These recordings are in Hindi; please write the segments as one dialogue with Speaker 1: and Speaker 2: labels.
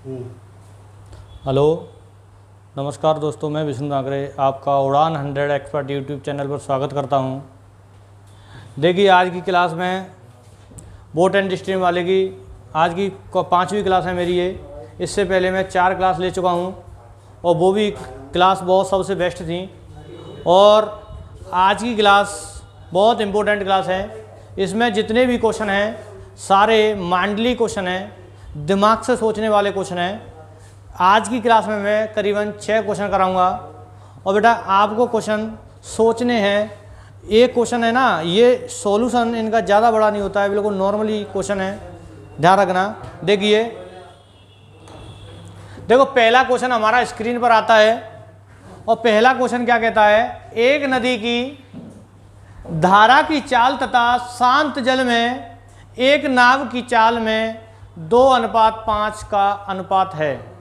Speaker 1: हेलो, नमस्कार दोस्तों, मैं विष्णु नागरे आपका उड़ान 100 एक्सपर्ट यूट्यूब चैनल पर स्वागत करता हूं। देखिए, आज की क्लास में बोट एंड स्ट्रीम वाले की आज की 5वीं क्लास है मेरी ये। इससे पहले मैं 4 क्लास ले चुका हूं और वो भी क्लास बहुत सबसे बेस्ट थी। और आज की क्लास बहुत इम्पोर्टेंट क्लास है। इसमें जितने भी क्वेश्चन हैं सारे माइंडली क्वेश्चन हैं, दिमाग से सोचने वाले क्वेश्चन हैं। आज की क्लास में मैं करीबन 6 क्वेश्चन कराऊंगा और बेटा आपको क्वेश्चन सोचने हैं। एक क्वेश्चन है ना, ये सॉल्यूशन इनका ज़्यादा बड़ा नहीं होता है, बिल्कुल नॉर्मली क्वेश्चन है, ध्यान रखना। देखो पहला क्वेश्चन हमारा स्क्रीन पर आता है और पहला क्वेश्चन क्या कहता है, एक नदी की धारा की चाल तथा शांत जल में एक नाव की चाल में 2:5 का अनुपात है।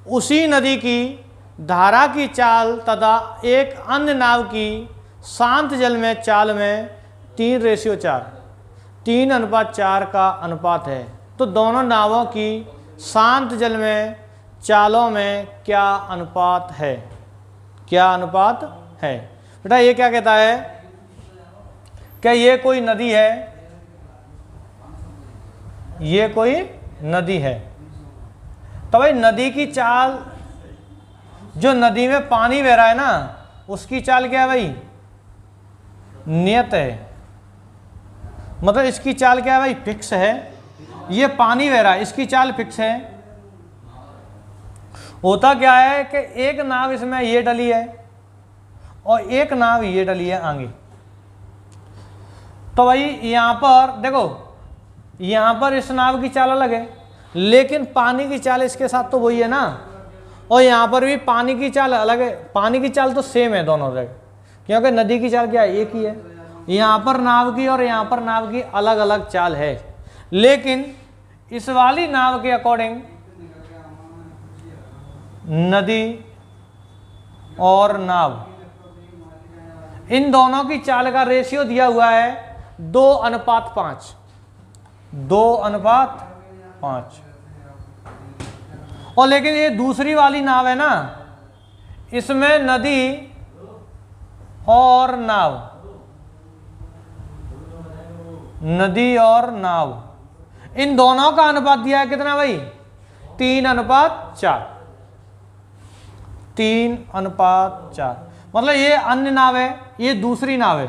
Speaker 1: उसी नदी की धारा की चाल तथा एक अन्य नाव की शांत जल में चाल में 3:4 3:4 का अनुपात है। तो दोनों नावों की शांत जल में चालों में क्या अनुपात है? क्या अनुपात है बेटा? ये क्या कहता है, क्या ये कोई नदी है? ये कोई नदी है। तो भाई नदी की चाल, जो नदी में पानी बह रहा है ना, उसकी चाल क्या है भाई? नियत है। मतलब इसकी चाल क्या है भाई? फिक्स है। ये पानी बह रहा है, इसकी चाल फिक्स है। होता क्या है कि एक नाव इसमें ये डली है और एक नाव ये डली है आगे। तो भाई यहां पर देखो, यहां पर इस नाव की चाल अलग है, लेकिन पानी की चाल इसके साथ तो वही है ना। और यहाँ पर भी पानी की चाल अलग है। पानी की चाल तो सेम है दोनों जगह, क्योंकि नदी की चाल क्या है? एक ही है। यहाँ पर नाव की और यहाँ पर नाव की अलग अलग चाल है। लेकिन इस वाली नाव के अकॉर्डिंग नदी और नाव, इन दोनों की चाल का रेशियो दिया हुआ है 2:5। 2:5। और लेकिन ये दूसरी वाली नाव है ना, इसमें नदी और नाव, नदी और नाव, इन दोनों का अनुपात दिया है कितना भाई? 3:4। 3:4। मतलब ये अन्य नाव है, ये दूसरी नाव है।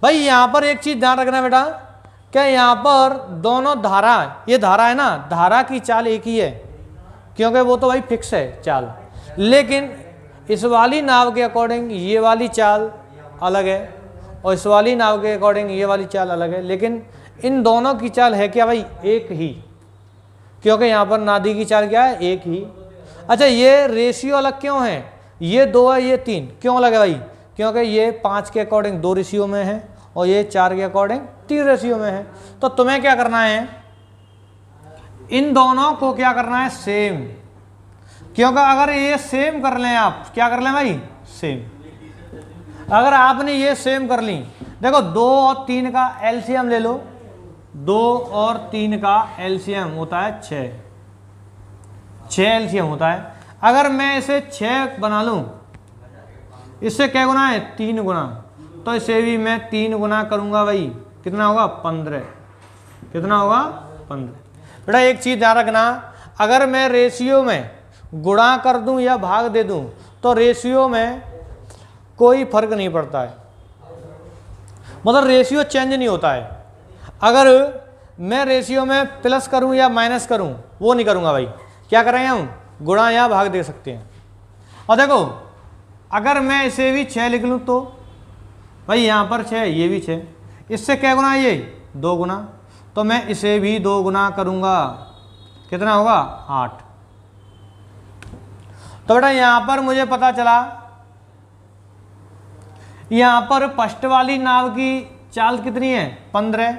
Speaker 1: भाई यहां पर एक चीज ध्यान रखना बेटा, क्या यहाँ पर दोनों धारा, ये धारा है ना, धारा की चाल एक ही है, क्योंकि वो तो भाई फिक्स है चाल। लेकिन इस वाली नाव के अकॉर्डिंग ये वाली चाल अलग है और इस वाली नाव के अकॉर्डिंग ये वाली चाल अलग है। लेकिन इन दोनों की चाल है क्या भाई? एक ही, क्योंकि यहाँ पर नदी की चाल क्या है? एक ही। अच्छा, ये रेशियो अलग क्यों है? ये 2 है, ये 3 क्यों अलग है भाई? क्योंकि ये 5 के अकॉर्डिंग 2 रेशियो में है और ये 4 के अकॉर्डिंग 3 रेशियो में है। तो तुम्हें क्या करना है, इन दोनों को क्या करना है? सेम। क्योंकि अगर ये सेम कर लें, आप क्या कर लें भाई? सेम। अगर आपने ये सेम कर ली, देखो 2 और 3 का एलसीएम ले लो। 2 और 3 का एलसीएम होता है 6। 6 एलसीएम होता है। अगर मैं इसे 6 बना लूं, इससे क्या गुना है? 3 गुना। तो इसे भी मैं 3 गुना करूंगा भाई, कितना होगा? 15। कितना होगा? 15। बेटा एक चीज ध्यान रखना, अगर मैं रेशियो में गुणा कर दूं या भाग दे दूं तो रेशियो में कोई फर्क नहीं पड़ता है, मतलब रेशियो चेंज नहीं होता है। अगर मैं रेशियो में प्लस करूं या माइनस करूं, वो नहीं करूंगा भाई। क्या करेंगे हम? गुणा या भाग दे सकते हैं। और देखो अगर मैं इसे भी 6 लिख लूं तो भाई यहाँ पर 6, ये भी 6, इससे क्या गुना? ये 2 गुना। तो मैं इसे भी 2 गुना करूंगा, कितना होगा? 8। तो बेटा यहां पर मुझे पता चला, यहां पर फर्स्ट वाली नाव की चाल कितनी है? 15।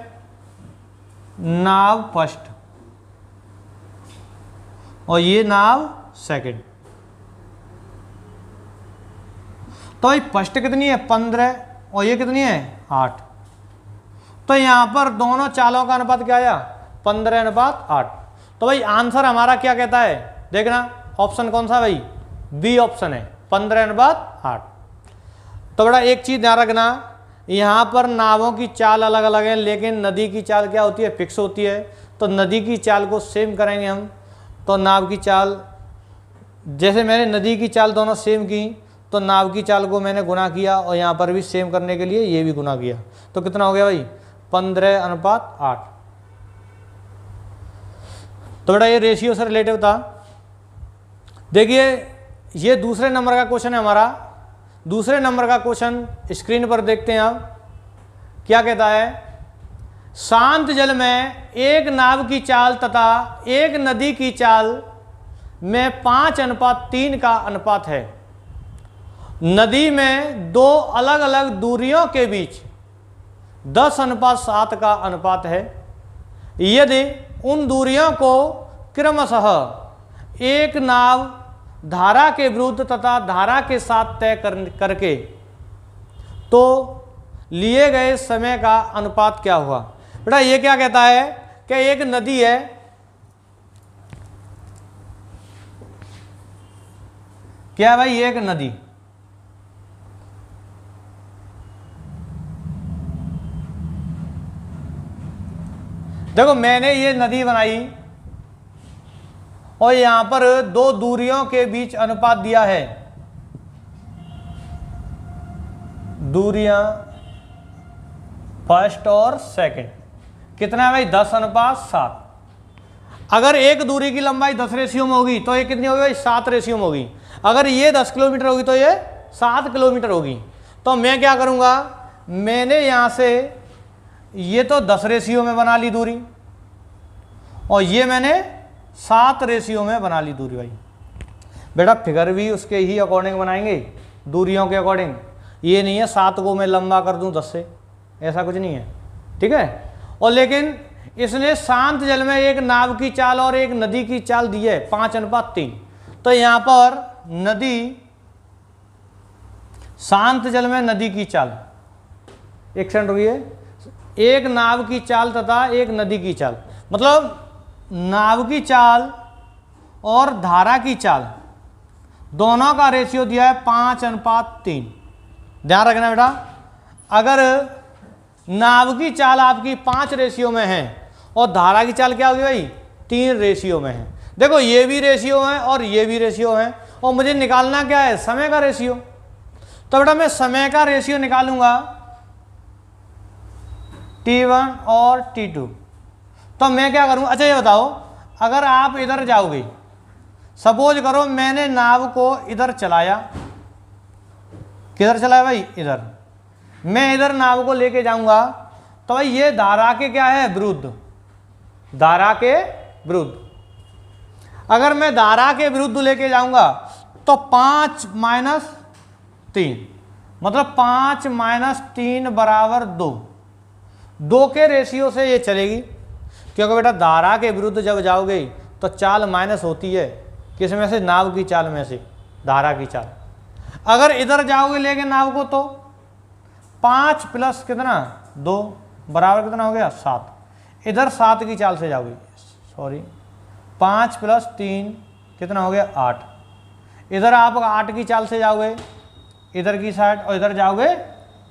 Speaker 1: नाव फर्स्ट और ये नाव सेकंड। तो भाई फर्स्ट कितनी है? 15 और ये कितनी है? 8। तो यहां पर दोनों चालों का अनुपात क्या आया? 15:8। तो भाई आंसर हमारा क्या कहता है, देखना ऑप्शन कौन सा भाई, बी ऑप्शन है 15:8। तो बड़ा एक चीज ध्यान रखना, यहाँ पर नावों की चाल अलग अलग है, लेकिन नदी की चाल क्या होती है, फिक्स होती है। तो नदी की चाल को सेम करेंगे हम। तो नाव की चाल, जैसे मैंने नदी की चाल दोनों सेम की, तो नाव की चाल को मैंने गुना किया और यहाँ पर भी सेम करने के लिए ये भी गुना किया। तो कितना हो गया भाई, 15:8। तो बेटा ये रेशियो से रिलेटिव था। देखिए ये दूसरे नंबर का क्वेश्चन है हमारा। दूसरे नंबर का क्वेश्चन स्क्रीन पर देखते हैं आप, क्या कहता है, शांत जल में एक नाव की चाल तथा एक नदी की चाल में 5:3 का अनुपात है। नदी में दो अलग अलग दूरियों के बीच 10:7 का अनुपात है। यदि उन दूरियों को क्रमशः एक नाव धारा के विरुद्ध तथा धारा के साथ तय करके तो लिए गए समय का अनुपात क्या हुआ। बेटा ये क्या कहता है कि एक नदी है, क्या है भाई, एक नदी, देखो मैंने ये नदी बनाई और यहां पर दो दूरियों के बीच अनुपात दिया है, दूरियां फर्स्ट और सेकंड, कितना है भाई, 10:7। अगर एक दूरी की लंबाई 10 रेशियो में होगी तो ये कितनी होगी भाई, 7 रेशियो में होगी। अगर ये 10 किलोमीटर होगी तो ये 7 किलोमीटर होगी। तो मैं क्या करूंगा, मैंने यहां से ये तो 10 रेशियो में बना ली दूरी और ये मैंने 7 रेशियो में बना ली दूरी। भाई बेटा फिगर भी उसके ही अकॉर्डिंग बनाएंगे, दूरियों के अकॉर्डिंग। ये नहीं है 7 को मैं लंबा कर दूं 10 से, ऐसा कुछ नहीं है, ठीक है। और लेकिन इसने शांत जल में एक नाव की चाल और एक नदी की चाल दी है 5:3। तो यहां पर नदी, शांत जल में नदी की चाल, एक सेकंड रुकिए, एक नाव की चाल तथा एक नदी की चाल, मतलब नाव की चाल और धारा की चाल दोनों का रेशियो दिया है 5:3। ध्यान रखना बेटा, अगर नाव की चाल आपकी 5 रेशियो में है और धारा की चाल क्या होगी भाई, 3 रेशियो में है। देखो ये भी रेशियो है और ये भी रेशियो है और मुझे निकालना क्या है, समय का रेशियो। तो बेटा मैं समय का रेशियो निकालूंगा T1 और T2। तो मैं क्या करूंगा, अच्छा ये बताओ, अगर आप इधर जाओगे, सपोज करो मैंने नाव को इधर चलाया, किधर चलाया भाई, इधर, मैं इधर नाव को लेके जाऊंगा, तो भाई ये धारा के क्या है, विरुद्ध, धारा के विरुद्ध। अगर मैं धारा के विरुद्ध लेके जाऊंगा तो 5-3, मतलब 5-3 बराबर 2, 2 के रेशियो से ये चलेगी, क्योंकि बेटा धारा के विरुद्ध जब जाओगे तो चाल माइनस होती है, किस में से, नाव की चाल में से, धारा की चाल। अगर इधर जाओगे लेके नाव को तो 5 प्लस कितना, 2 बराबर कितना हो गया, 7। इधर 7 की चाल से जाओगे, सॉरी 5 प्लस 3 कितना हो गया, 8। इधर आप 8 की चाल से जाओगे इधर की साइड, और इधर जाओगे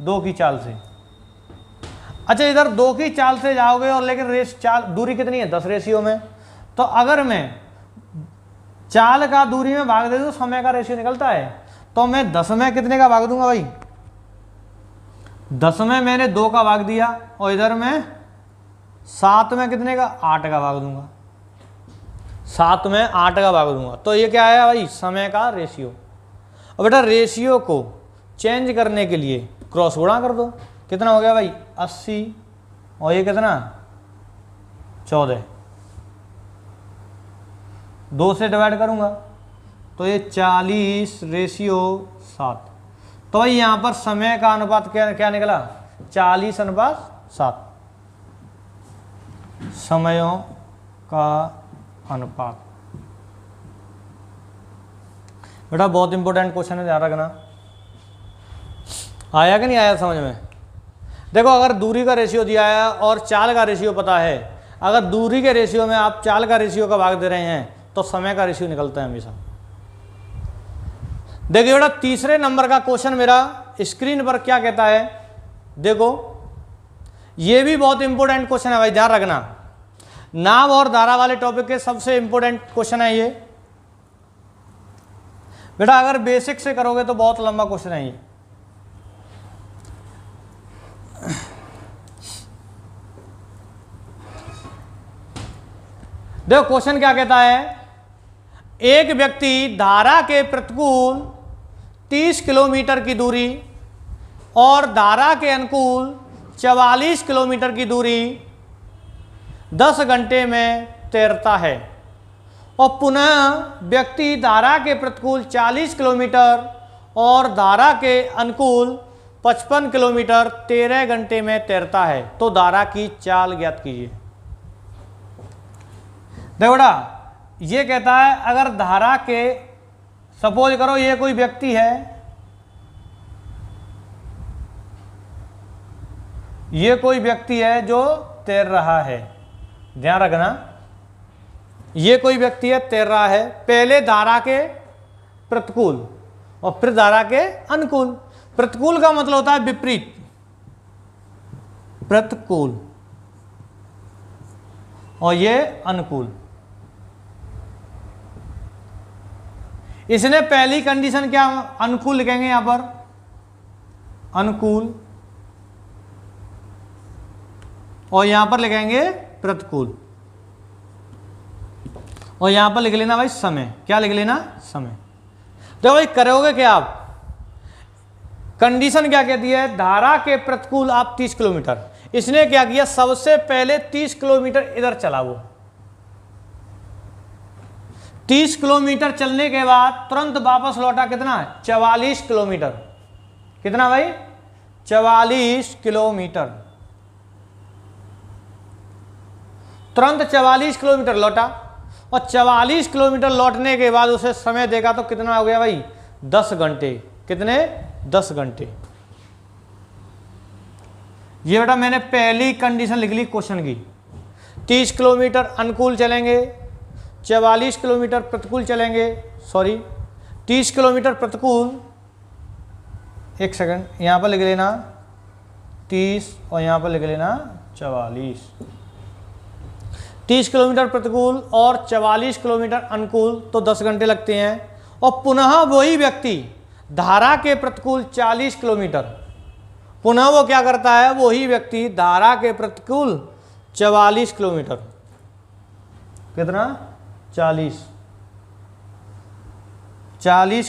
Speaker 1: 2 की चाल से। अच्छा इधर 2 की चाल से जाओगे और लेकिन चाल दूरी कितनी है, 10 रेशियो में। तो अगर मैं चाल का दूरी में भाग दे दूं, समय का रेशियो निकलता है, तो मैं 10 में कितने का भाग दूंगा भाई, 10 में मैंने 2 का भाग दिया और इधर में 7 में कितने का, 8 का भाग दूंगा, 7 में 8 का भाग दूंगा। तो ये क्या आया भाई, समय का रेशियो। और बेटा रेशियो को चेंज करने के लिए क्रॉस गुणा कर दो, कितना हो गया भाई, 80 और ये कितना, 14, 2 से डिवाइड करूंगा तो ये 40:7। तो भाई यहां पर समय का अनुपात क्या निकला, 40:7, समयों का अनुपात। बेटा बहुत इंपॉर्टेंट क्वेश्चन है, ध्यान रखना। आया कि नहीं आया समझ में। देखो अगर दूरी का रेशियो दिया है और चाल का रेशियो पता है, अगर दूरी के रेशियो में आप चाल का रेशियो का भाग दे रहे हैं तो समय का रेशियो निकलता है हमेशा। देखिए बेटा तीसरे नंबर का क्वेश्चन मेरा स्क्रीन पर क्या कहता है, देखो ये भी बहुत इंपॉर्टेंट क्वेश्चन है भाई, ध्यान रखना। नाव और धारा वाले टॉपिक के सबसे इंपॉर्टेंट क्वेश्चन है ये बेटा, अगर बेसिक से करोगे तो बहुत लंबा क्वेश्चन है ये। देखो क्वेश्चन क्या कहता है, एक व्यक्ति धारा के प्रतिकूल 30 किलोमीटर की दूरी और धारा के अनुकूल 44 किलोमीटर की दूरी 10 घंटे में तैरता है और पुनः व्यक्ति धारा के प्रतिकूल 40 किलोमीटर और धारा के अनुकूल 55 किलोमीटर 13 घंटे में तैरता है, तो धारा की चाल ज्ञात कीजिए। देखो बेटा ये कहता है अगर धारा के, सपोज करो ये कोई व्यक्ति है, ये कोई व्यक्ति है जो तैर रहा है, ध्यान रखना, ये कोई व्यक्ति है तैर रहा है, पहले धारा के प्रतिकूल और फिर धारा के अनुकूल। प्रतिकूल का मतलब होता है विपरीत, प्रतिकूल, और ये अनुकूल। इसने पहली कंडीशन क्या, अनुकूल लिखेंगे यहां पर, अनुकूल, और यहां पर लिखेंगे प्रतिकूल, और यहां पर लिख लेना भाई समय। क्या लिख लेना, समय। तो भाई करोगे क्या आप, कंडीशन क्या कहती है, धारा के प्रतिकूल आप 30 किलोमीटर, इसने क्या किया सबसे पहले 30 किलोमीटर इधर चला, वो 30 किलोमीटर चलने के बाद तुरंत वापस लौटा, कितना 44 किलोमीटर, कितना भाई 44 किलोमीटर, तुरंत 44 किलोमीटर लौटा, और 44 किलोमीटर लौटने के बाद उसे समय देखा तो कितना हो गया भाई 10 घंटे, कितने 10 घंटे। ये बेटा मैंने पहली कंडीशन लिख ली क्वेश्चन की, 30 किलोमीटर अनुकूल चलेंगे, 44 किलोमीटर प्रतिकूल चलेंगे, सॉरी 30 किलोमीटर प्रतिकूल, एक सेकंड यहाँ पर लिख लेना 30 और यहाँ पर लिख लेना 44, 30 किलोमीटर प्रतिकूल और 44 किलोमीटर अनुकूल, तो 10 घंटे लगते हैं। और पुनः वही व्यक्ति धारा के प्रतिकूल 40 किलोमीटर, पुनः वो क्या करता है, वही व्यक्ति धारा के प्रतिकूल 44 किलोमीटर, कितना 40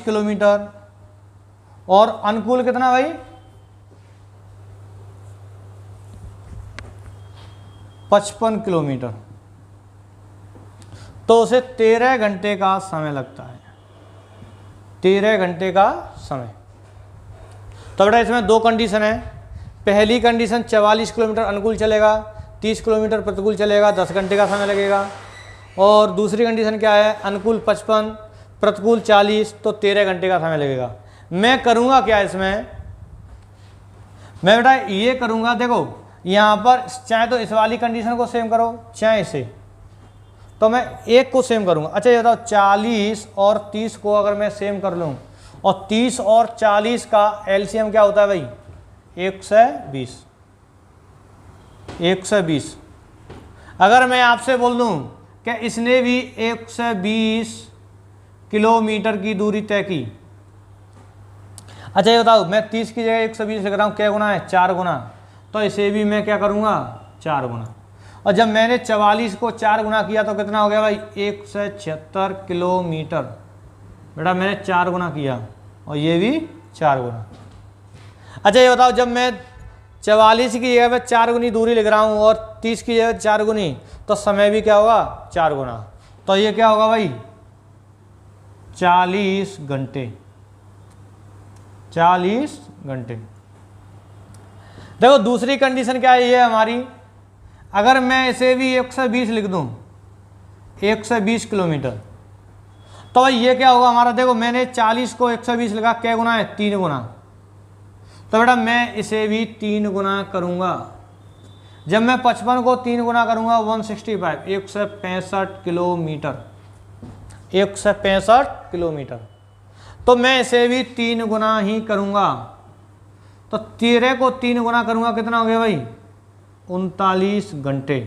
Speaker 1: किलोमीटर, और अनुकूल कितना भाई 55 किलोमीटर, तो उसे 13 घंटे का समय लगता है, 13 घंटे का समय। तो बेटा इसमें दो कंडीशन है, पहली कंडीशन 44 किलोमीटर अनुकूल चलेगा, 30 किलोमीटर प्रतिकूल चलेगा, 10 घंटे का समय लगेगा, और दूसरी कंडीशन क्या है, अनुकूल 55 प्रतिकूल 40, तो 13 घंटे का समय लगेगा। मैं करूँगा क्या इसमें, मैं बेटा ये करूँगा, देखो यहाँ पर चाहे तो इस वाली कंडीशन को सेम करो, चाहे इसे, तो मैं एक को सेम करूँगा। अच्छा ये बताओ 40 और 30 को अगर मैं सेम कर लूँ, और 30 और 40 का एलसीएम क्या होता है भाई 120, 120। अगर मैं आपसे बोल दूँ कि इसने भी 120 किलोमीटर की दूरी तय की, अच्छा ये बताओ मैं 30 की जगह 120 लिख रहा हूँ, क्या गुना है 4 गुना, तो इसे भी मैं क्या करूँगा 4 गुना, और जब मैंने 44 को 4 गुना किया तो कितना हो गया भाई 176 किलोमीटर, बेटा मैंने 4 गुना किया, और ये भी 4 गुना। अच्छा ये बताओ जब मैं 44 की जगह पे 4 गुनी दूरी लिख रहा हूँ और 30 की जगह 4 गुनी, तो समय भी क्या होगा 4 गुना, तो ये क्या होगा भाई 40 घंटे, 40 घंटे। देखो दूसरी कंडीशन क्या है ये हमारी, अगर मैं इसे भी 120 लिख दूं, 120 किलोमीटर, तो भाई ये क्या होगा हमारा, देखो मैंने 40 को 120 लिखा, क्या गुना है 3 गुना, तो बेटा मैं इसे भी 3 गुना करूंगा। जब मैं 55 को 3 गुना करूंगा 165, 165 किलोमीटर, 165 किलोमीटर। तो मैं इसे भी 3 गुना ही करूंगा। तो 13 को 3 गुना करूंगा कितना हो गया भाई? 39 घंटे,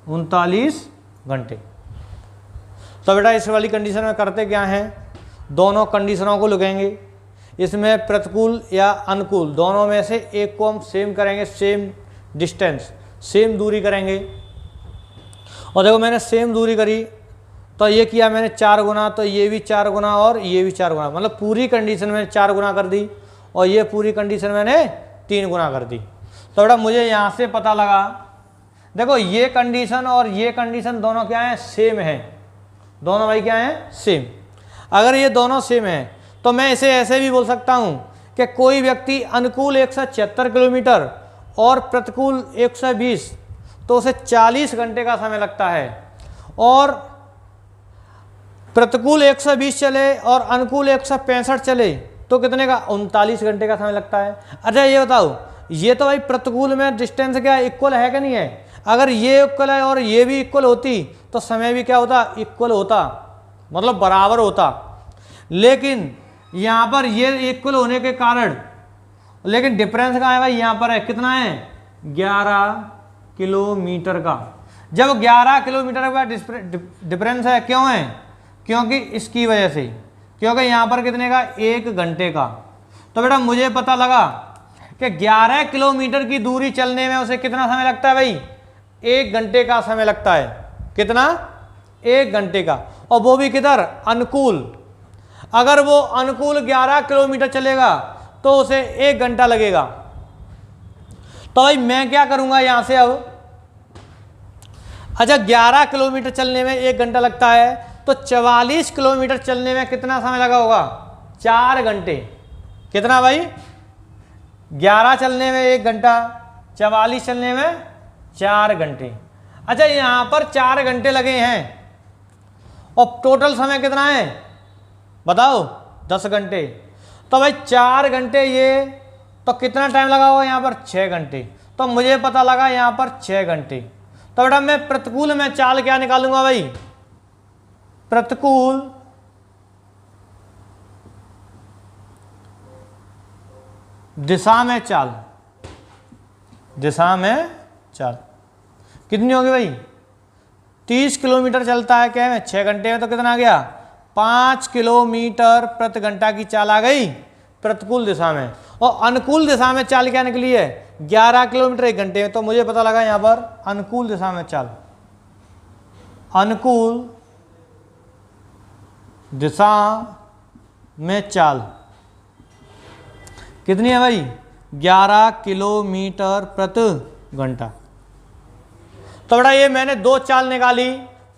Speaker 1: 39 घंटे। तो बेटा इस वाली कंडीशन में करते क्या है, दोनों कंडीशनों को लिखेंगे। इसमें प्रतिकूल या अनुकूल दोनों में से एक को हम सेम करेंगे, सेम डिस्टेंस, सेम दूरी करेंगे। और देखो मैंने सेम दूरी करी तो ये किया मैंने 4 गुना, तो ये भी 4 गुना और ये भी 4 गुना, मतलब पूरी कंडीशन में 4 गुना कर दी और ये पूरी कंडीशन मैंने 3 गुना कर दी। तो बेटा मुझे यहाँ से पता लगा, देखो ये कंडीशन और ये कंडीशन दोनों क्या है? सेम है। दोनों भाई क्या है? सेम। अगर ये दोनों सेम है तो मैं इसे ऐसे भी बोल सकता हूँ कि कोई व्यक्ति अनुकूल 176 किलोमीटर और प्रतिकूल 120, तो उसे 40 घंटे का समय लगता है। और प्रतिकूल 120 चले और अनुकूल 165 चले तो कितने का? 39 घंटे का समय लगता है। अच्छा ये बताओ, ये तो भाई प्रतिकूल में डिस्टेंस क्या इक्वल है कि नहीं है? अगर ये इक्वल है और ये भी इक्वल होती तो समय भी क्या होता? इक्वल होता, मतलब बराबर होता। लेकिन यहाँ पर ये इक्वल होने के कारण, लेकिन डिफरेंस कहाँ है भाई? यहाँ पर है, कितना है? 11 किलोमीटर का। जब 11 किलोमीटर का डिफरेंस है, क्यों है? क्योंकि इसकी वजह से, क्योंकि यहाँ पर कितने का? 1 घंटे का। तो बेटा मुझे पता लगा कि 11 किलोमीटर की दूरी चलने में उसे कितना समय लगता है भाई? 1 घंटे का समय लगता है। कितना? 1 घंटे का। और वो भी किधर? अनुकूल। अगर वो अनुकूल 11 किलोमीटर चलेगा तो उसे 1 घंटा लगेगा। तो भाई मैं क्या करूंगा यहां से अब? अच्छा 11 किलोमीटर चलने में 1 घंटा लगता है, तो 44 किलोमीटर चलने में कितना समय लगा होगा? 4 घंटे। कितना भाई? 11 चलने में 1 घंटा, 44 चलने में 4 घंटे। अच्छा यहां पर 4 घंटे लगे हैं और टोटल समय कितना है बताओ? 10 घंटे। तो भाई 4 घंटे ये, तो कितना टाइम लगा होगा यहाँ पर? 6 घंटे। तो मुझे पता लगा यहाँ पर 6 घंटे। तो बेटा मैं प्रतिकूल में चाल क्या निकालूंगा भाई? प्रतिकूल दिशा में चाल, दिशा में चाल कितनी होगी भाई? 30 किलोमीटर चलता है क्या है 6 घंटे में, तो कितना आ गया? 5 किलोमीटर प्रति घंटा की चाल आ गई प्रतिकूल दिशा में। और अनुकूल दिशा में चाल क्या निकली है? 11 किलोमीटर 1 घंटे में। तो मुझे पता लगा यहाँ पर अनुकूल दिशा में चाल, अनुकूल दिशा में चाल कितनी है भाई? 11 किलोमीटर प्रति घंटा। तो बेटा ये मैंने 2 चाल निकाली,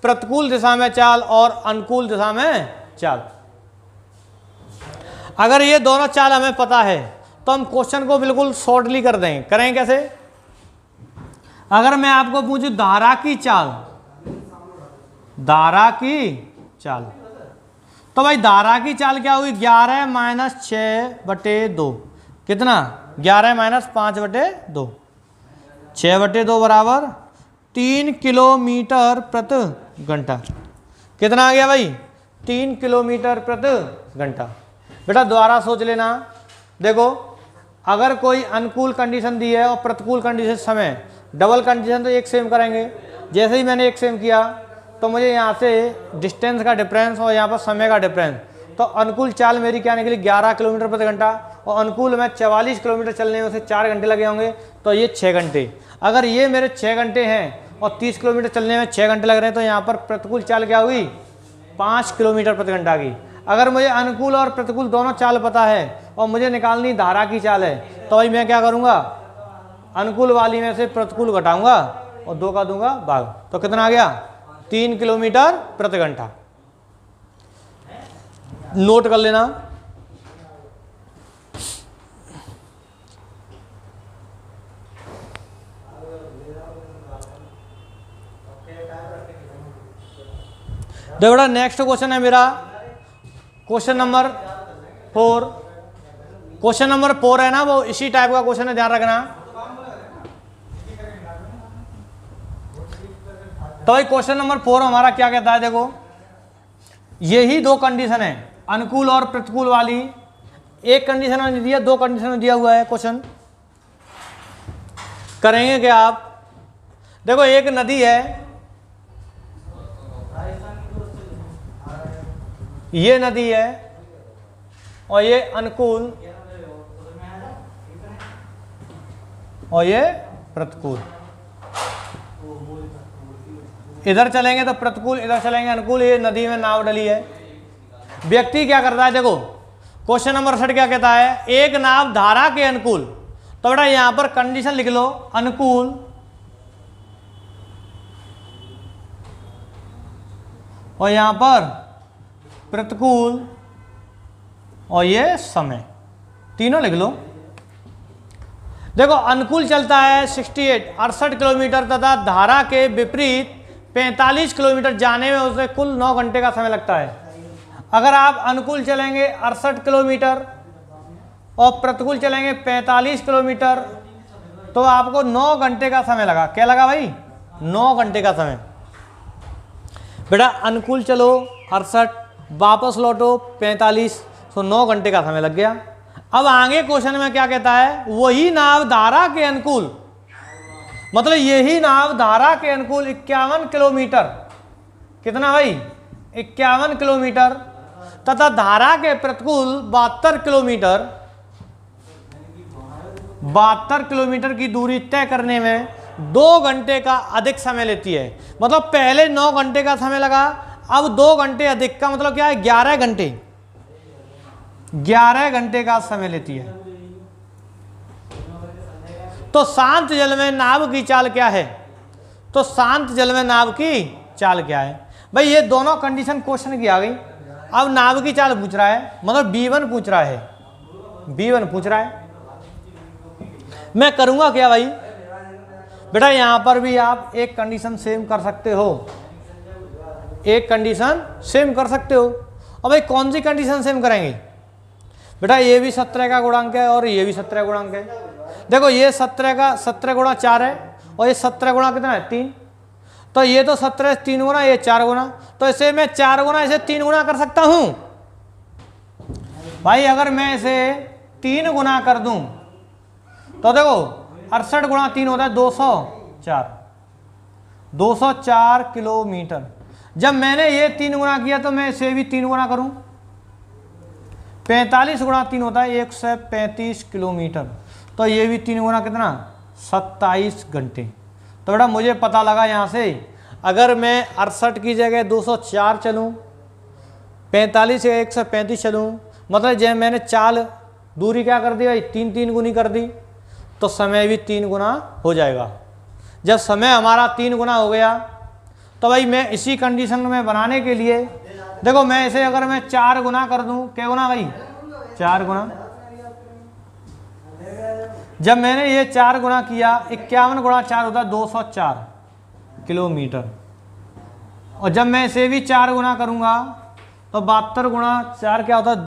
Speaker 1: प्रतिकूल दिशा में चाल और अनुकूल दिशा में चाल। अगर ये दोनों चाल हमें पता है तो हम क्वेश्चन को बिल्कुल शॉर्टली कर देंगे। करें कैसे? अगर मैं आपको पूछूं धारा की चाल, धारा की चाल, तो भाई धारा की चाल क्या हुई? 11 माइनस 6/2 कितना? 11 माइनस 5/2, 6/2 बराबर 3 किलोमीटर प्रति घंटा। कितना आ गया भाई? 3 किलोमीटर प्रति घंटा। बेटा दोबारा सोच लेना। देखो अगर कोई अनुकूल कंडीशन दी है और प्रतिकूल कंडीशन समय, डबल कंडीशन तो एक सेम करेंगे। जैसे ही मैंने एक सेम किया तो मुझे यहाँ से डिस्टेंस का डिफरेंस और यहाँ पर समय का डिफरेंस, तो अनुकूल चाल मेरी क्या निकली? 11 किलोमीटर प्रति घंटा। और अनुकूल में 44 किलोमीटर चलने में उसे 4 घंटे लगे होंगे, तो ये 6 घंटे। अगर ये मेरे 6 घंटे हैं और 30 किलोमीटर चलने में 6 घंटे लग रहे हैं, तो यहाँ पर प्रतिकूल चाल क्या हुई? 5 किलोमीटर प्रति घंटा की। अगर मुझे अनुकूल और प्रतिकूल दोनों चाल पता है और मुझे निकालनी धारा की चाल है, तो भाई मैं क्या करूँगा? अनुकूल वाली में से प्रतिकूल घटाऊंगा और 2 का दूंगा भाग। तो कितना आ गया? 3 किलोमीटर प्रति घंटा। नोट कर लेना। देखो बेटा नेक्स्ट क्वेश्चन है मेरा क्वेश्चन नंबर 4। क्वेश्चन नंबर 4 है ना, वो इसी टाइप का क्वेश्चन है, ध्यान रखना। तो भाई क्वेश्चन नंबर 4 हमारा क्या कहता है, देखो यही दो कंडीशन है, अनुकूल और प्रतिकूल वाली। एक कंडीशन में दिया, दो कंडीशन में दिया हुआ है क्वेश्चन। करेंगे क्या आप, देखो एक नदी है, ये नदी है और ये अनुकूल और ये प्रतिकूल। इधर चलेंगे तो प्रतिकूल, इधर चलेंगे अनुकूल। ये नदी में नाव डली है। व्यक्ति क्या करता है, देखो क्वेश्चन नंबर 68 क्या कहता है, एक नाव धारा के अनुकूल। तो बेटा यहां पर कंडीशन लिख लो, अनुकूल और यहां पर प्रतिकूल और ये समय, तीनों लिख लो। देखो अनुकूल चलता है 68 किलोमीटर तथा धारा के विपरीत 45 किलोमीटर, जाने में उसे कुल 9 घंटे का समय लगता है। अगर आप अनुकूल चलेंगे 68 किलोमीटर और प्रतिकूल चलेंगे 45 किलोमीटर तो आपको 9 घंटे का समय लगा। क्या लगा भाई, 9 घंटे का समय। बेटा अनुकूल चलो 68, वापस लौटो 45, तो 9 घंटे का समय लग गया। अब आगे क्वेश्चन में क्या कहता है, वही नाव धारा के अनुकूल, मतलब यही नाव धारा के अनुकूल 51 किलोमीटर, कितना भाई 51 किलोमीटर, तथा धारा के प्रतिकूल 72 किलोमीटर की दूरी तय करने में 2 घंटे का अधिक समय लेती है। मतलब पहले 9 घंटे का समय लगा, अब 2 घंटे अधिक का मतलब क्या है, 11 घंटे का समय लेती है। तो शांत जल में नाव की चाल क्या है, तो शांत जल में नाव की चाल क्या है भाई, ये दोनों कंडीशन क्वेश्चन की आ गई। अब नाव की चाल पूछ रहा है, मतलब B1 पूछ रहा है, B1 पूछ रहा है। मैं करूंगा क्या भाई, बेटा यहां पर भी आप एक कंडीशन सेम कर सकते हो, एक कंडीशन सेम कर सकते हो। अब भाई कौन सी कंडीशन सेम करेंगे, बेटा ये भी 17 का गुणांक है और ये भी 17 गुणांक है। देखो ये 17 गुणा 4 है और ये 17 गुणा कितना है 3, तो ये तो 17 3 गुना, ये 4 गुना, तो इसे मैं 4 गुना इसे 3 गुना कर सकता हूं भाई। अगर मैं इसे 3 गुना कर दूं तो देखो 68 गुणा 3 होता है 204 किलोमीटर। जब मैंने ये 3 गुना किया तो मैं इसे भी 3 गुना करूं, 45 गुणा 3 होता है 135 किलोमीटर, तो ये भी 3 गुना कितना 27 घंटे। तो बेटा मुझे पता लगा यहाँ से, अगर मैं 68 की जगह 204 चलूँ, 45 से 135 चलूँ, मतलब जब मैंने चाल दूरी क्या कर दी भाई 3 गुनी कर दी, तो समय भी 3 गुना हो जाएगा। जब समय हमारा 3 गुना हो गया तो भाई मैं इसी कंडीशन में बनाने के लिए, देखो मैं इसे अगर मैं 4 गुना कर दूं, क्या गुना भाई 4 गुना, जब मैंने ये 4 गुना किया 51 गुणा 4 होता है 204 किलोमीटर, और जब मैं इसे भी 4 गुना करूंगा तो 72 गुणा 4 क्या होता है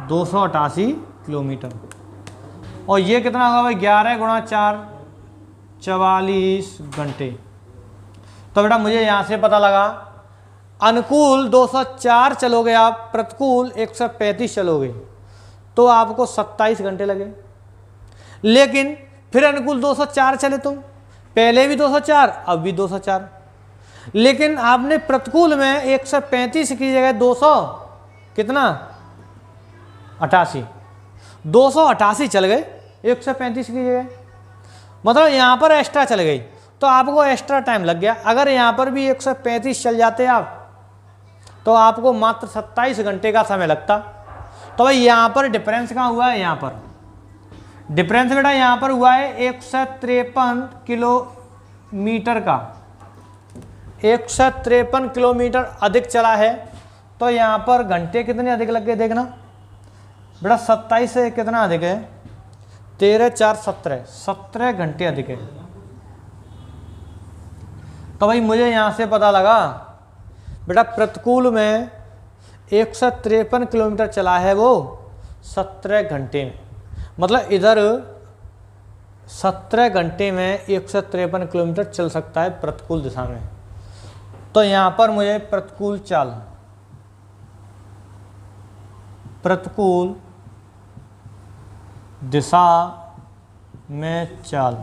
Speaker 1: 288 किलोमीटर, और ये कितना होगा भाई 11 गुणा 4 44 घंटे। तो बेटा मुझे यहाँ से पता लगा, अनुकूल 204 चलोगे आप, प्रतिकूल 135 चलोगे तो आपको 27 घंटे लगे। लेकिन फिर अनुकूल 204 चले तुम, पहले भी 204 अब भी 204, लेकिन आपने प्रतिकूल में 135 की जगह 200 कितना 288 चल गए 135 की जगह, मतलब यहाँ पर एक्स्ट्रा चल गई, तो आपको एक्स्ट्रा टाइम लग गया। अगर यहाँ पर भी 135 चल जाते आप तो आपको मात्र 27 घंटे का समय लगता। तो भाई यहाँ पर डिफरेंस कहाँ हुआ है, यहाँ पर डिफरेंस बेटा यहाँ पर हुआ है 153 किलोमीटर का, 153 किलोमीटर अधिक चला है, तो यहाँ पर घंटे कितने अधिक लग गए देखना बेटा, 27 से कितना अधिक है 13 4 17 घंटे अधिक है। तो भाई मुझे यहाँ से पता लगा बेटा प्रतिकूल में 153 किलोमीटर चला है वो 17 घंटे में, मतलब इधर 17 घंटे में 153 किलोमीटर चल सकता है प्रतिकूल दिशा में। तो यहाँ पर मुझे प्रतिकूल दिशा में चाल,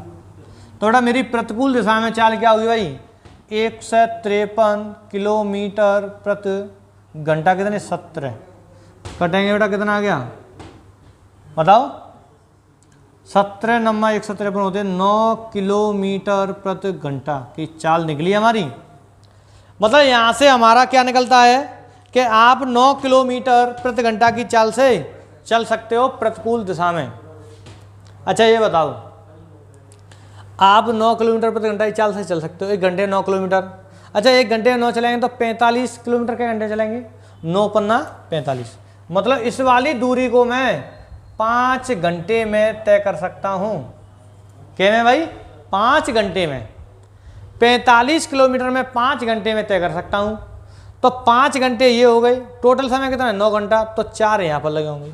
Speaker 1: तो बेटा मेरी प्रतिकूल दिशा में चाल क्या हुई भाई, 153 किलोमीटर प्रति घंटा, कितने 17 कटेंगे बेटा, कितना आ गया बताओ, 17 नम्मा 153 होते 9 किलोमीटर प्रति घंटा की चाल निकली हमारी। मतलब यहाँ से हमारा क्या निकलता है कि आप 9 किलोमीटर प्रति घंटा की चाल से चल सकते हो प्रतिकूल दिशा में। अच्छा ये बताओ, आप 9 किलोमीटर प्रति घंटा की चाल से चल सकते हो, 1 घंटे 9 किलोमीटर। अच्छा 1 घंटे 9 चलेंगे तो 45 किलोमीटर के घंटे चलेंगे, 9 पन्ना 45। मतलब इस वाली दूरी को मैं 5 घंटे में तय कर सकता हूँ। क्या में भाई 5 घंटे में, 45 किलोमीटर में 5 घंटे में तय कर सकता हूँ। तो 5 घंटे ये हो गए, टोटल समय कितना है 9 घंटा, तो 4 यहाँ पर लगे होंगे।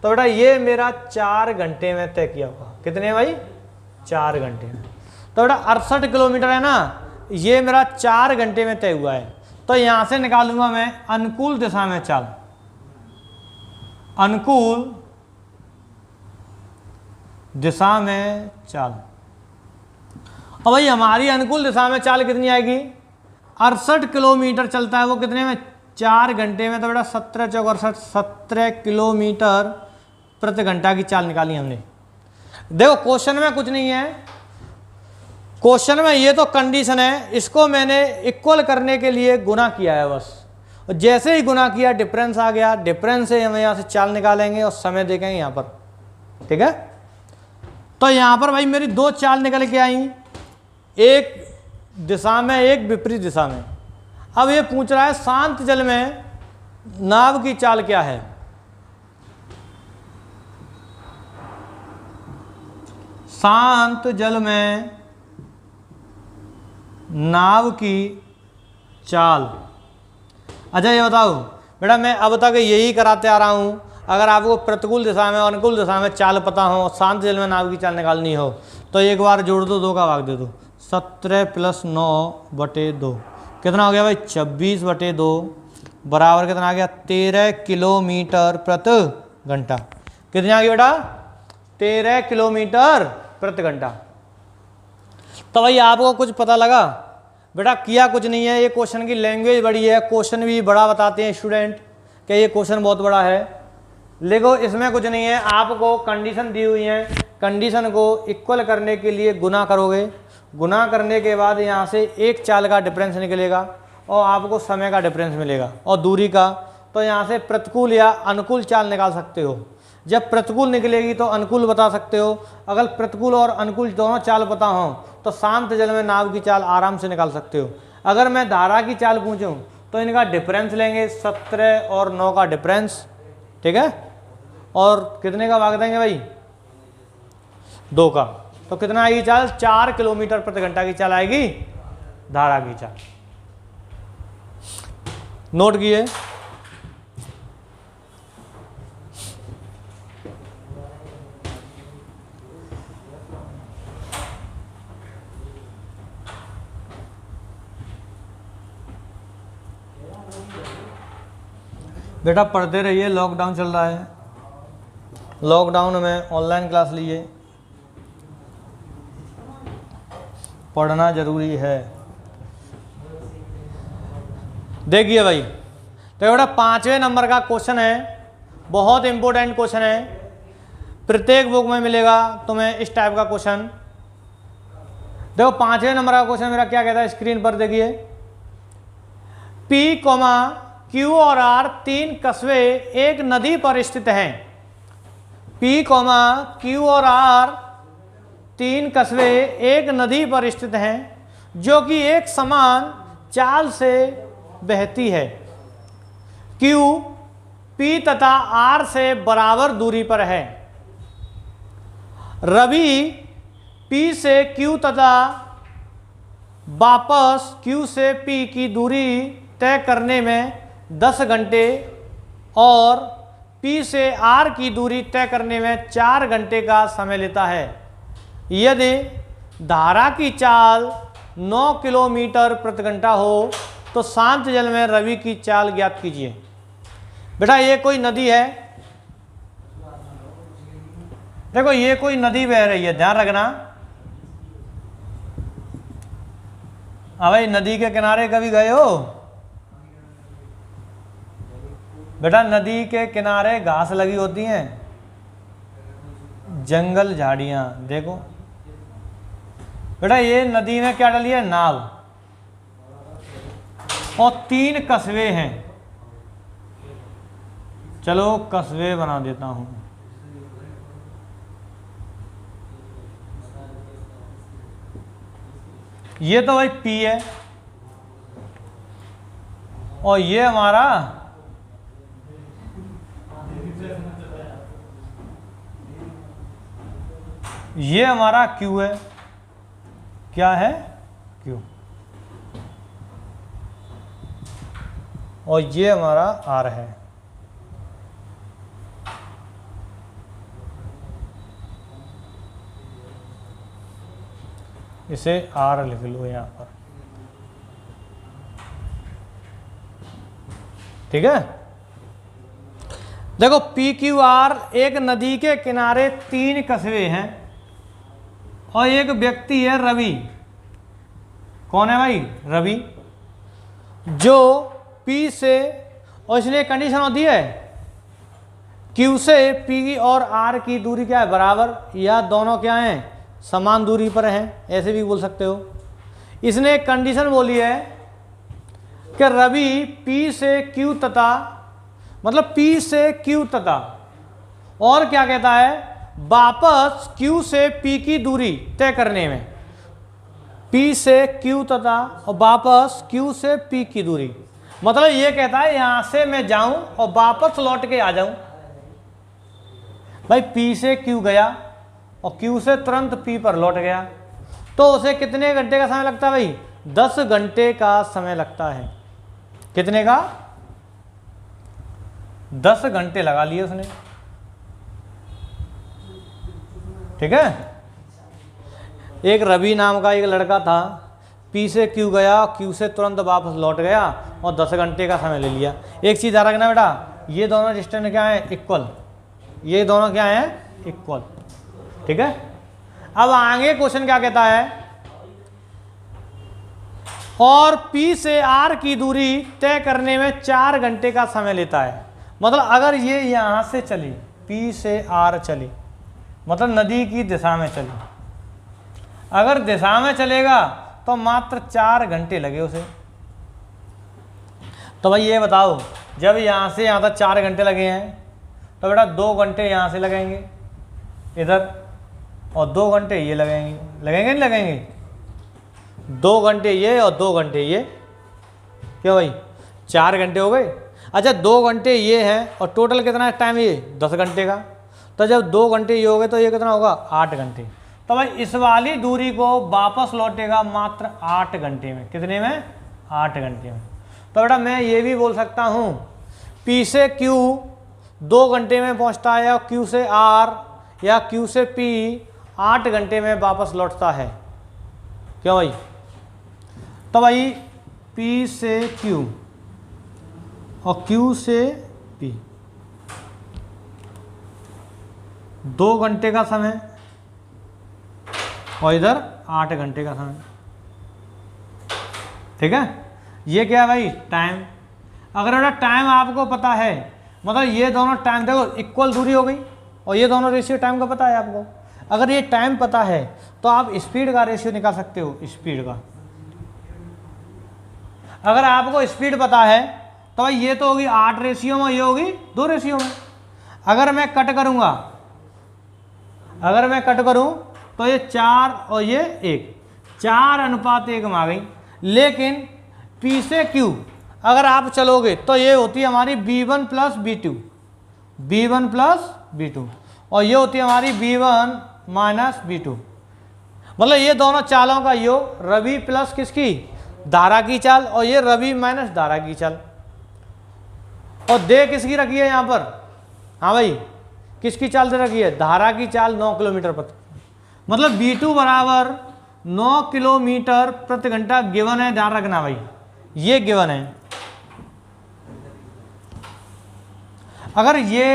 Speaker 1: तो बेटा ये मेरा 4 घंटे में तय किया हुआ, कितने भाई 4 घंटे में। तो बेटा 68 किलोमीटर है ना, ये मेरा 4 घंटे में तय हुआ है। तो यहाँ से निकालूंगा मैं अनुकूल दिशा में चाल, अनुकूल दिशा में चाल। और भाई हमारी अनुकूल दिशा में चाल कितनी आएगी, 68 किलोमीटर चलता है वो कितने में 4 घंटे में। तो बेटा 17 चौक 68, 17 किलोमीटर प्रति घंटा की चाल निकाली हमने। देखो क्वेश्चन में कुछ नहीं है, क्वेश्चन में ये तो कंडीशन है, इसको मैंने इक्वल करने के लिए गुना किया है बस। और जैसे ही गुना किया डिफरेंस आ गया, डिफरेंस से हम यहाँ से चाल निकालेंगे और समय देखेंगे यहाँ पर, ठीक है। तो यहाँ पर भाई मेरी 2 चाल निकल के आई, एक दिशा में एक विपरीत दिशा में। अब ये पूछ रहा है शांत जल में नाव की चाल क्या है। शांत जल में नाव की चाल। अच्छा ये बताओ बेटा, मैं अब तक यही कराते आ रहा हूं, अगर आपको प्रतिकूल दिशा में और अनुकूल दिशा में चाल पता हो, शांत जल में नाव की चाल निकालनी हो, तो एक बार जोड़ दो, 2 का भाग दे दो, 17 + 9/2 कितना हो गया भाई 26/2 बराबर कितना आ गया 13 किलोमीटर प्रति घंटा। कितनी आ गई बेटा 13 किलोमीटर प्रति घंटा। तो भाई आपको कुछ पता लगा बेटा, किया कुछ नहीं है, ये क्वेश्चन की लैंग्वेज बड़ी है, क्वेश्चन भी बड़ा बताते हैं स्टूडेंट कि ये क्वेश्चन बहुत बड़ा है, लेकिन इसमें कुछ नहीं है। आपको कंडीशन दी हुई है, कंडीशन को इक्वल करने के लिए गुना करोगे, गुना करने के बाद यहाँ से एक चाल का डिफरेंस निकलेगा और आपको समय का डिफरेंस मिलेगा और दूरी का। तो यहाँ से प्रतिकूल या अनुकूल चाल निकाल सकते हो। जब प्रतिकूल निकलेगी तो अनुकूल बता सकते हो। अगर प्रतिकूल और अनुकूल दोनों चाल पता हो तो शांत जल में नाव की चाल आराम से निकाल सकते हो। अगर मैं धारा की चाल पूछूं तो इनका डिफरेंस लेंगे, 17 और 9 का डिफरेंस, ठीक है, और कितने का भाग देंगे भाई 2 का। तो कितना आएगी चाल 4 किलोमीटर प्रति घंटा की चाल आएगी धारा की चाल। नोट किए। बेटा पढ़ते रहिए, लॉकडाउन चल रहा है, लॉकडाउन में ऑनलाइन क्लास लिए, पढ़ना जरूरी है। देखिए भाई, तो बेटा 5वें नंबर का क्वेश्चन है, बहुत इंपॉर्टेंट क्वेश्चन है, प्रत्येक बुक में मिलेगा तुम्हें इस टाइप का क्वेश्चन। देखो 5वें नंबर का क्वेश्चन मेरा क्या कहता है, स्क्रीन पर देखिए। P, Q और R 3 कस्बे एक नदी पर स्थित हैं। P, Q और R 3 कस्बे एक नदी पर स्थित हैं जो कि एक समान चाल से बहती है। Q P तथा R से बराबर दूरी पर है। रवि P से Q तथा वापस Q से P की दूरी तय करने में 10 घंटे और P से R की दूरी तय करने में 4 घंटे का समय लेता है। यदि धारा की चाल 9 किलोमीटर प्रति घंटा हो तो शांत जल में रवि की चाल ज्ञात कीजिए। बेटा ये कोई नदी है, देखो ये कोई नदी बह रही है, ध्यान रखना। हाँ भाई, नदी के किनारे कभी गए हो? बेटा नदी के किनारे घास लगी होती हैं, जंगल झाड़ियां, देखो बेटा ये नदी में क्या डली है? नाव, और 3 कस्बे हैं। चलो कस्बे बना देता हूं। ये तो भाई पी है, और ये हमारा क्यू है। क्या है? क्यू। और ये हमारा आर है। इसे आर लिख लो यहां पर, ठीक है। देखो पी क्यू आर एक नदी के किनारे 3 कस्बे हैं और एक व्यक्ति है रवि। कौन है भाई? रवि। जो पी से, और इसने कंडीशन होती है क्यू से पी और आर की दूरी क्या है? बराबर, या दोनों क्या हैं? समान दूरी पर हैं, ऐसे भी बोल सकते हो। इसने एक कंडीशन बोली है कि रवि पी से क्यू तथा, मतलब पी से क्यू तथा, और क्या कहता है? वापस क्यू से पी की दूरी तय करने में, पी से क्यू तथा और वापस क्यू से पी की दूरी, मतलब ये कहता है यहां से मैं जाऊं और वापस लौट के आ जाऊं। भाई पी से क्यू गया और क्यू से तुरंत पी पर लौट गया, तो उसे कितने घंटे का समय लगता है भाई? 10 घंटे का समय लगता है। कितने का? 10 घंटे लगा लिए उसने, ठीक है। एक रवि नाम का एक लड़का था, पी से क्यू गया, क्यू से तुरंत वापस लौट गया और 10 घंटे का समय ले लिया। एक चीज याद रखना बेटा, ये दोनों डिस्टेंस क्या है? इक्वल। ये दोनों क्या है? इक्वल, ठीक है। अब आगे क्वेश्चन क्या कहता है? और P से R की दूरी तय करने में 4 घंटे का समय लेता है। मतलब अगर ये यहां से चली, P से R चली, मतलब नदी की दिशा में चली, अगर दिशा में चलेगा तो मात्र 4 घंटे लगे उसे। तो भाई ये बताओ, जब यहां से यहां तक 4 घंटे लगे हैं तो बेटा 2 घंटे यहां से लगेंगे इधर, और 2 घंटे ये लगेंगे। लगेंगे नहीं लगेंगे? 2 घंटे ये और 2 घंटे ये, क्यों भाई? 4 घंटे हो गए। अच्छा 2 घंटे ये हैं और टोटल कितना टाइम? ये 10 घंटे का। तो जब 2 घंटे ये हो गए तो ये कितना होगा? 8 घंटे। तो भाई इस वाली दूरी को वापस लौटेगा मात्र 8 घंटे में। कितने में? 8 घंटे में। तो बेटा मैं ये भी बोल सकता हूँ P से Q 2 घंटे में पहुँचता है और Q से R या Q से P 8 घंटे में वापस लौटता है। क्यों भाई? तो भाई P से Q और Q से P 2 घंटे का समय और इधर 8 घंटे का समय, ठीक है। ये क्या है भाई? टाइम। अगर बेटा टाइम आपको पता है, मतलब ये दोनों टाइम, देखो इक्वल दूरी हो गई और ये दोनों रेशियो टाइम का पता है आपको। अगर ये टाइम पता है तो आप स्पीड का रेशियो निकाल सकते हो, स्पीड का। अगर आपको स्पीड पता है तो भाई ये तो होगी 8 रेशियो में, ये होगी 2 रेशियो में। अगर मैं कट करूंगा, अगर मैं कट करूं तो ये 4 और ये 1, 4:1 में आ गई। लेकिन P से Q अगर आप चलोगे तो ये होती है हमारी B1 plus B2, B1 plus B2, और ये होती है हमारी B1 माइनस B2। मतलब ये दोनों चालों का योग, रवि प्लस किसकी? धारा की चाल, और ये रवि माइनस धारा की चाल। और दे किसकी रखी है यहाँ पर? हाँ भाई, किसकी चाल दे रखी है? धारा की चाल 9 किलोमीटर प्रति। मतलब V2 बराबर 9 किलोमीटर प्रति घंटा गिवन है, ध्यान रखना भाई, ये गिवन है। अगर ये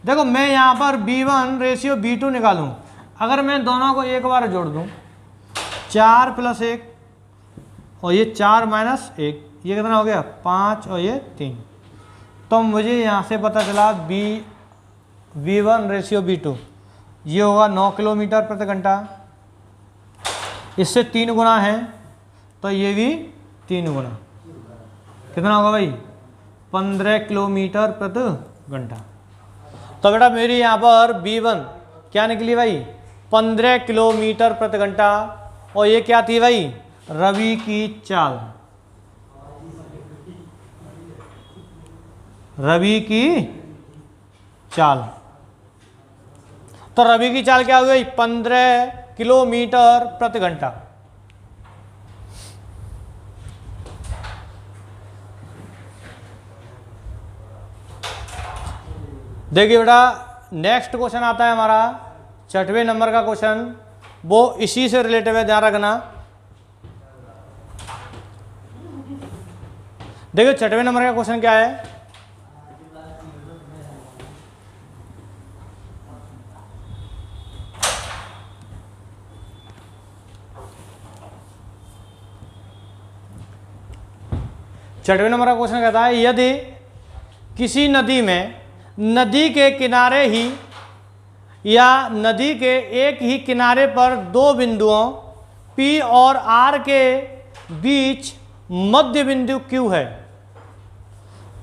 Speaker 1: देखो मैं यहाँ पर V1 रेशियो V2 निकालूं, अगर मैं दोनों को एक बार जोड़ दूं, 4 + 1 और ये 4 - 1, ये कितना हो गया 5 और ये 3, तो मुझे यहाँ से पता चला V1 रेशियो V2 ये होगा 9 किलोमीटर प्रति घंटा, इससे 3 गुना है तो ये भी 3 गुना, कितना होगा भाई 15 किलोमीटर प्रति घंटा। तो बेटा मेरी यहाँ पर V1 क्या निकली भाई 15 किलोमीटर प्रति घंटा, और ये क्या थी भाई रवि की चाल, रवि की चाल। तो रवि की चाल क्या हुई 15 किलोमीटर प्रति घंटा। देखिए बेटा नेक्स्ट क्वेश्चन आता है हमारा 6वें नंबर का क्वेश्चन, वो इसी से रिलेटेड है, ध्यान रखना। देखिए 6वें नंबर का क्वेश्चन क्या है, छठवें नंबर का क्वेश्चन कहता है यदि किसी नदी में नदी के किनारे ही या नदी के एक ही किनारे पर दो बिंदुओं P और R के बीच मध्य बिंदु Q है,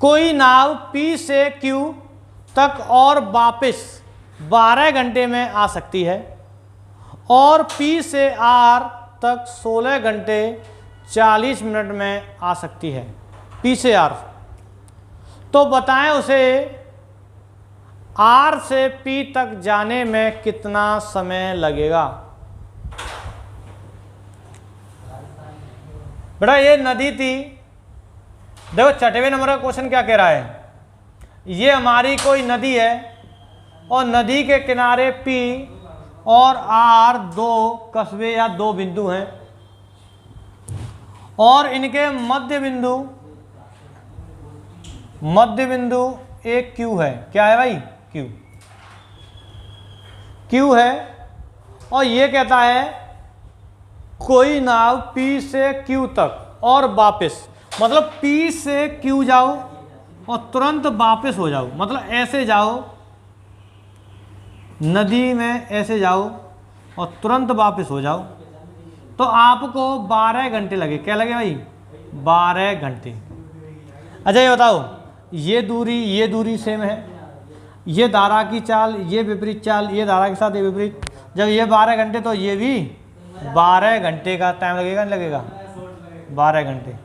Speaker 1: कोई नाव P से Q तक और वापस 12 घंटे में आ सकती है और P से R तक 16 घंटे 40 मिनट में आ सकती है, P से R, तो बताएं उसे R से P तक जाने में कितना समय लगेगा। बेटा ये नदी थी, देखो 6वें नंबर का क्वेश्चन क्या कह रहा है, ये हमारी कोई नदी है और नदी के किनारे P और R दो कस्बे या दो बिंदु हैं और इनके मध्य बिंदु एक Q है, क्या है भाई Q है, और ये कहता है कोई नाव P से Q तक और वापस, मतलब P से Q जाओ और तुरंत वापस हो जाओ, मतलब ऐसे जाओ नदी में, ऐसे जाओ और तुरंत वापस हो जाओ, तो आपको 12 घंटे लगे। क्या लगे भाई 12 घंटे। अच्छा ये बताओ ये दूरी सेम है, ये धारा की चाल, ये विपरीत चाल, ये धारा के साथ ये विपरीत, जब ये 12 घंटे तो ये भी 12 घंटे का टाइम लगेगा, नहीं लगेगा 12 घंटे।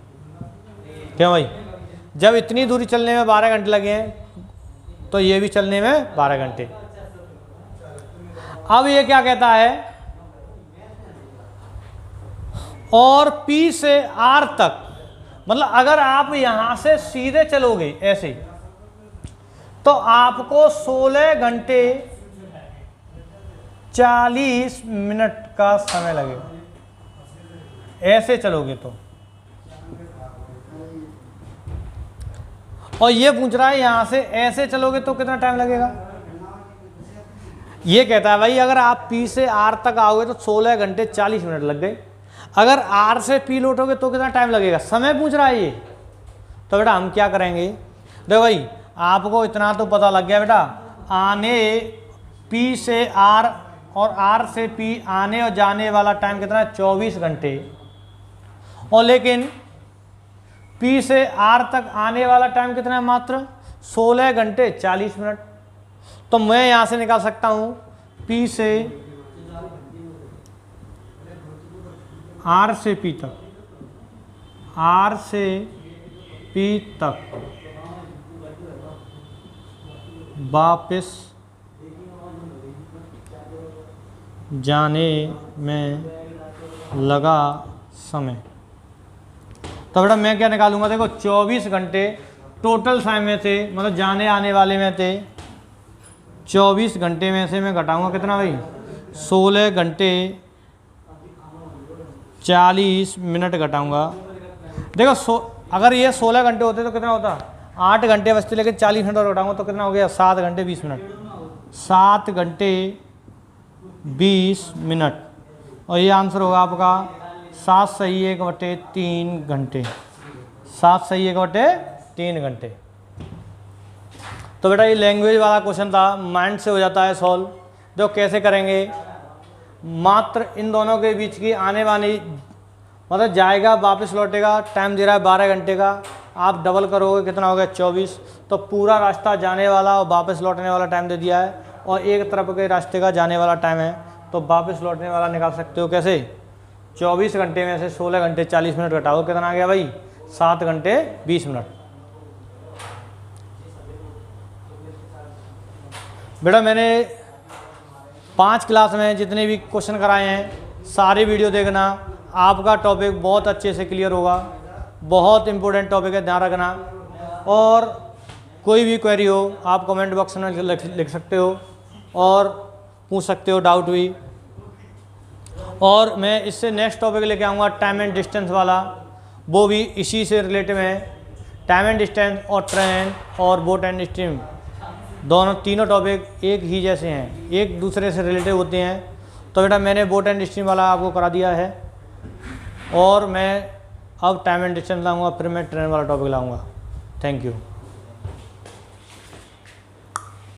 Speaker 1: क्यों भाई जब इतनी दूरी चलने में 12 घंटे लगे हैं तो ये भी चलने में 12 घंटे। अब ये क्या कहता है, और P से R तक, मतलब अगर आप यहां से सीधे चलोगे ऐसे तो आपको 16 घंटे 40 मिनट का समय लगेगा, ऐसे चलोगे तो। और ये पूछ रहा है यहां से ऐसे चलोगे तो कितना टाइम लगेगा। ये कहता है भाई अगर आप P से R तक आओगे तो 16 घंटे 40 मिनट लग गए, अगर R से P लौटोगे तो कितना टाइम लगेगा, समय पूछ रहा है ये। तो बेटा हम क्या करेंगे, देखो भाई आपको इतना तो पता लग गया बेटा, आने P से R और R से P आने और जाने वाला टाइम कितना है 24 घंटे, और लेकिन P से R तक आने वाला टाइम कितना है मात्र 16 घंटे 40 मिनट। तो मैं यहाँ से निकाल सकता हूँ P से R से P तक, R से P तक वापस जाने में लगा समय। तो बेटा मैं क्या निकालूंगा, देखो 24 घंटे टोटल समय में थे, मतलब जाने आने वाले में थे 24 घंटे में से मैं घटाऊंगा कितना भाई 16 घंटे 40 मिनट घटाऊंगा। देखो अगर ये 16 घंटे होते तो कितना होता, 8 घंटे बचते, लेकिन 40 मिनट और घटाऊंगा तो कितना हो गया, 7 घंटे 20 मिनट। 7 घंटे 20 मिनट, और ये आंसर होगा आपका 7 सही 1/3 घंटे। 7 सही 1/3 घंटे। तो बेटा ये लैंग्वेज वाला क्वेश्चन था, माइंड से हो जाता है सॉल्व। देखो कैसे करेंगे, मात्र इन दोनों के बीच की आने वाली, मतलब जाएगा वापस लौटेगा, टाइम दे रहा है 12 घंटे का, आप डबल करोगे कितना हो गया 24। तो पूरा रास्ता जाने वाला और वापस लौटने वाला टाइम दे दिया है, और एक तरफ के रास्ते का जाने वाला टाइम है, तो वापस लौटने वाला निकाल सकते हो कैसे, 24 घंटे में से 16 घंटे 40 मिनट घटाओ, कितना आ गया भाई, 7 घंटे 20 मिनट। बेटा मैंने 5 क्लास में जितने भी क्वेश्चन कराए हैं सारी वीडियो देखना, आपका टॉपिक बहुत अच्छे से क्लियर होगा। बहुत इंपॉर्टेंट टॉपिक है, ध्यान रखना। और कोई भी क्वेरी हो आप कमेंट बॉक्स में लिख सकते हो और पूछ सकते हो डाउट भी। और मैं इससे नेक्स्ट टॉपिक लेके आऊँगा टाइम एंड डिस्टेंस वाला, वो भी इसी से रिलेटिव है। टाइम एंड डिस्टेंस और ट्रेन और बोट एंड स्ट्रीम, दोनों तीनों टॉपिक एक ही जैसे हैं, एक दूसरे से रिलेटिव होते हैं। तो बेटा मैंने बोट एंड स्ट्रीम वाला आपको करा दिया है, और मैं अब टाइम एंड डिस्टेंस लाऊंगा, फिर मैं ट्रेन वाला टॉपिक लाऊंगा। Thank you.